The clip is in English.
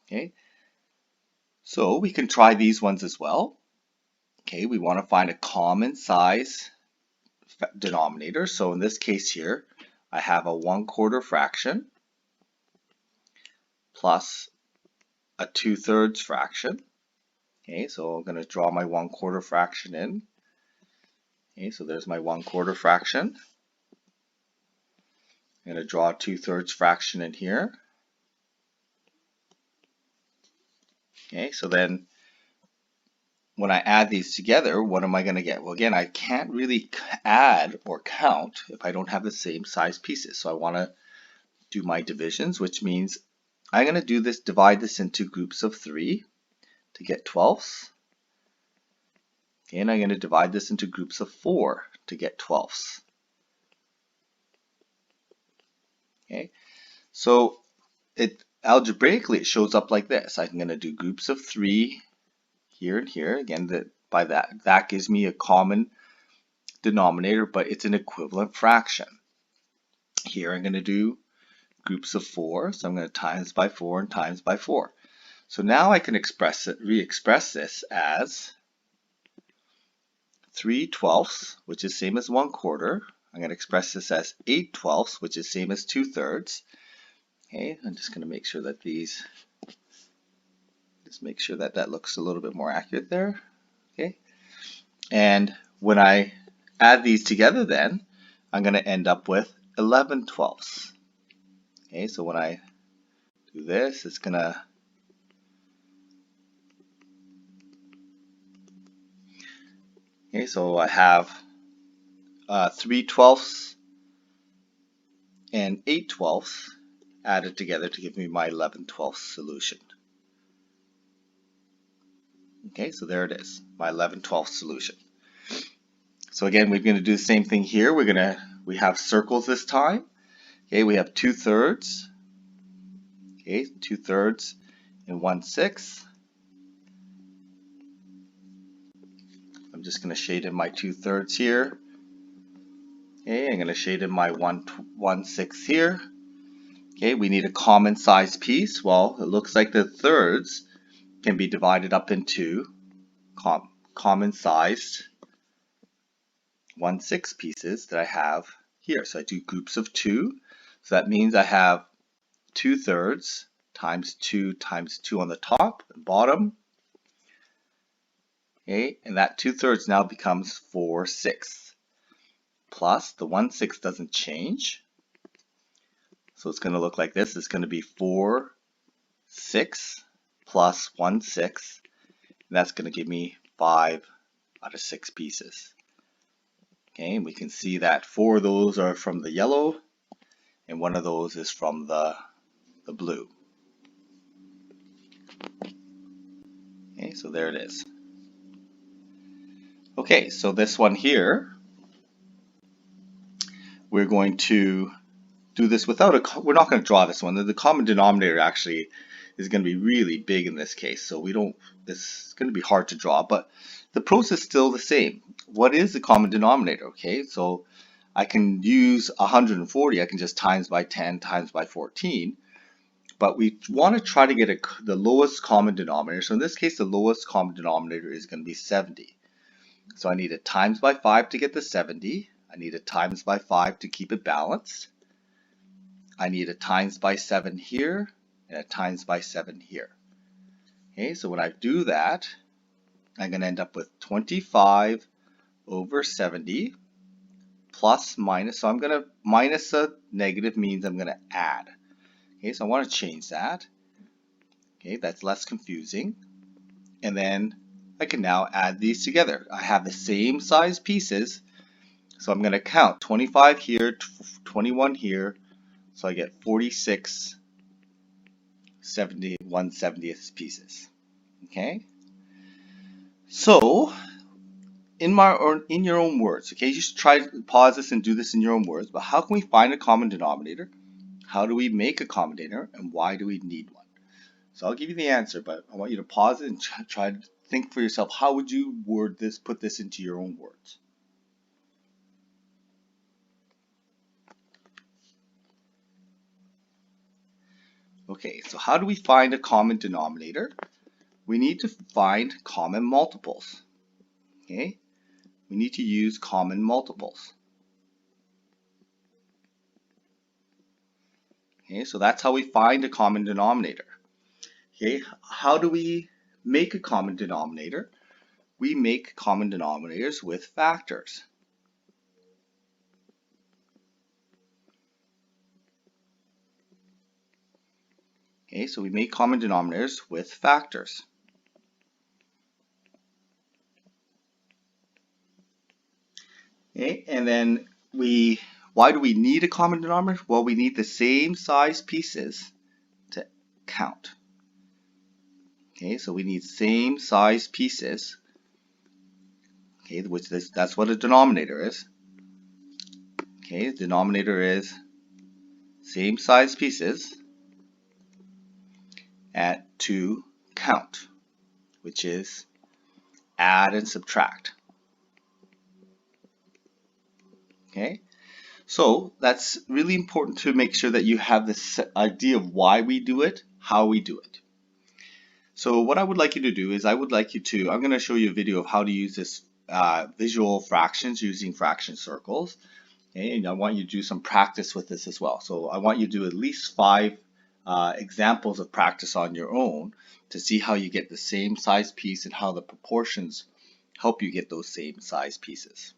Okay, so we can try these ones as well. Okay, we want to find a common size denominator. So in this case here, I have a 1/4 fraction plus a 2/3 fraction. Okay, so I'm going to draw my 1/4 fraction in. Okay, so there's my 1/4 fraction. I'm going to draw a 2/3 fraction in here. Okay, so then when I add these together, what am I going to get? Well, again, I can't really add or count if I don't have the same size pieces. So I want to do my divisions, which means I'm going to divide this into groups of 3 to get 12ths. Okay, and I'm going to divide this into groups of 4 to get 12ths. Okay, so algebraically it shows up like this. I'm going to do groups of 3 here and here. Again, that gives me a common denominator, but it's an equivalent fraction. Here I'm going to do groups of 4, so I'm going to times by 4 and times by 4. So now I can re-express this as 3/12, which is same as 1/4. I'm going to express this as 8/12, which is same as 2/3. Okay, I'm just going to make sure that that looks a little bit more accurate there. Okay, and when I add these together, then I'm going to end up with 11/12. Okay, so when I do this, it's going to okay, so I have 3/12 and 8/12 added together to give me my 11/12 solution. Okay, so there it is, my 11/12 solution. So again, we're going to do the same thing here. We have circles this time. Okay, we have 2/3. Okay, 2/3 and 1/6. I'm just going to shade in my 2/3 here. Okay, I'm going to shade in my 1/6 here. Okay, we need a common size piece. Well, it looks like the thirds can be divided up into common sized 1/6 pieces that I have here. So I do groups of 2. So that means I have 2/3 times 2 times 2 on the top and bottom. Okay, and that 2/3 now becomes 4/6. Plus the 1/6 doesn't change. So it's going to look like this. It's going to be 4/6 plus 1/6. And that's going to give me 5 out of 6 pieces. Okay, and we can see that 4 of those are from the yellow and 1 of those is from the blue. Okay, so there it is. Okay, so this one here, we're going to do this without we're not going to draw this one. The common denominator actually is going to be really big in this case, so it's going to be hard to draw, but the process is still the same. What is the common denominator? Okay, so I can use 140, I can just times by 10 times by 14, but we want to try to get the lowest common denominator. So in this case, the lowest common denominator is going to be 70. So I need a times by 5 to get the 70. I need a times by 5 to keep it balanced. I need a times by 7 here and a times by 7 here. Okay, so when I do that, I'm going to end up with 25 over 70 plus minus. So I'm going to minus a negative means I'm going to add. Okay, so I want to change that. Okay, that's less confusing. And then I can now add these together. I have the same size pieces, so I'm going to count 25 here, 21 here, so I get 46 1/70th pieces. Okay, so in your own words, okay, you should try to pause this and do this in your own words, but how can we find a common denominator? How do we make a common denominator, and why do we need one? So I'll give you the answer, but I want you to pause it and try to think for yourself, how would you put this into your own words? Okay, so how do we find a common denominator? We need to find common multiples. Okay, we need to use common multiples. Okay, so that's how we find a common denominator. Okay, how do we make a common denominator? We make common denominators with factors. Okay, so we make common denominators with factors. Okay, and then why do we need a common denominator? Well, we need the same size pieces to count. Okay, so we need same size pieces. Okay, that's what a denominator is. Okay, the denominator is same size pieces to count, which is add and subtract. Okay, so that's really important to make sure that you have this idea of why we do it, how we do it. So what I would like you to do is I'm going to show you a video of how to use this visual fractions using fraction circles. Okay, and I want you to do some practice with this as well. So I want you to do at least 5 examples of practice on your own to see how you get the same size piece and how the proportions help you get those same size pieces.